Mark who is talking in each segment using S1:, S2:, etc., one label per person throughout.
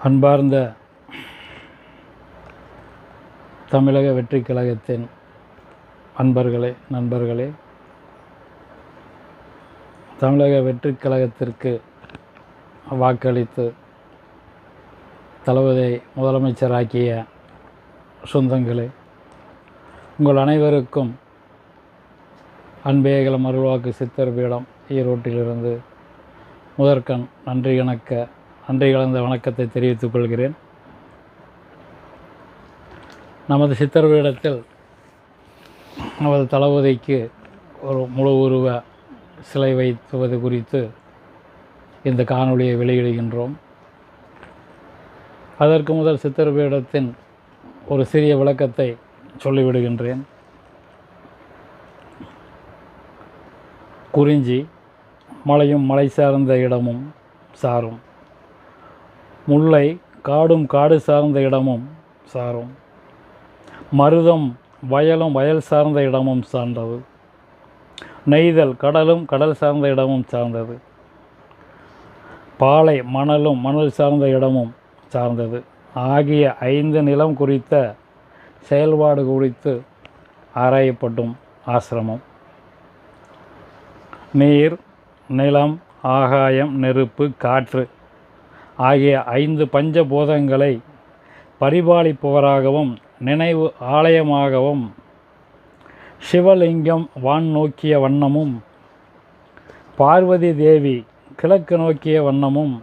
S1: அன்பார்ந்த தமிழக வெற்றி கழகத்தின் அன்பர்களே, நண்பர்களே, தமிழக வெற்றி கழகத்திற்கு வாக்களித்து தளபதியை முதலமைச்சராக்கிய சொந்தங்களே, உங்கள் அனைவருக்கும் அன்பேகலம் அருள்வாக்கு சித்தர் பீடம் ஈரோட்டிலிருந்து முதற்கண் நன்றி கலந்த வணக்கத்தை தெரிவித்துக் கொள்கிறேன். நமது சித்தர் பீடத்தில் நமது தளபதிக்கு ஒரு முழு உருவ சிலை வைப்பது குறித்து இந்த காணொளியை வெளியிடுகின்றோம். அதற்கு முதல் சித்தர் பீடத்தின் ஒரு சிறிய விளக்கத்தை சொல்லிவிடுகின்றேன். குறிஞ்சி மலையும் மலை சார்ந்த இடமும் சாரும், முல்லை காடும் காடு சார்ந்த இடமும் சாரும், மருதம் வயலும் வயல் சார்ந்த இடமும் சார்ந்தது, நெய்தல் கடலும் கடல் சார்ந்த இடமும் சார்ந்தது, பாலை மணலும் மணல் சார்ந்த இடமும் சார்ந்தது ஆகிய 5 நிலம் குறித்த செயல்பாடு குறித்து ஆராயப்படும் ஆசிரமம். நீர், நிலம், ஆகாயம், நெருப்பு, காற்று ஆகிய 5 பஞ்சபூதங்களை பரிபாலிப்பவராகவும் நினைவு ஆலயமாகவும் சிவலிங்கம் வான் நோக்கிய வண்ணமும், பார்வதி தேவி கிழக்கு நோக்கிய வண்ணமும்,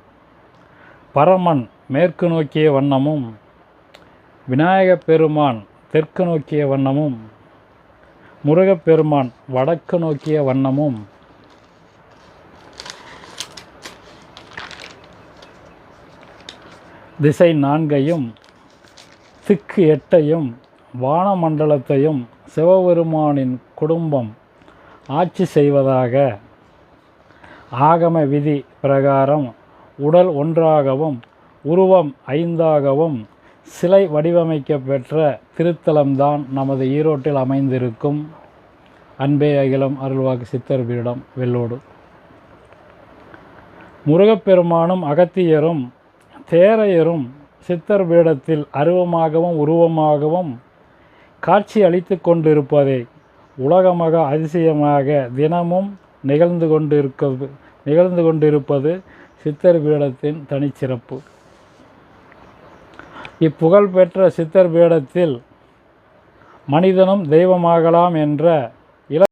S1: பரமன் மேற்கு நோக்கிய வண்ணமும், விநாயகப் பெருமான் தெற்கு நோக்கிய வண்ணமும், முருகப்பெருமான் வடக்கு நோக்கிய வண்ணமும், திசை 4ஐயும் திக்கு 8ஐயும் வானமண்டலத்தையும் சிவபெருமானின் குடும்பம் ஆட்சி செய்வதாக ஆகம விதி பிரகாரம் உடல் ஒன்றாகவும் உருவம் 5ஆகவும் சிலை வடிவமைக்கப்பெற்ற திருத்தலம்தான் நமது ஈரோட்டில் அமைந்திருக்கும் அன்பே அகிலம் அருள்வாக்கு சித்தர் பீடம் வெள்ளோடு. முருகப்பெருமானும் அகத்தியரும் தேரையரும் சித்தர் பீடத்தில் அருவமாகவும் உருவமாகவும் காட்சி அளித்து கொண்டிருப்பதை உலகமக அதிசயமாக தினமும் நிகழ்ந்து கொண்டிருப்பது சித்தர் பீடத்தின் தனிச்சிறப்பு. இப்புகழ்பெற்ற சித்தர் பீடத்தில் மனிதனும் தெய்வமாகலாம் என்ற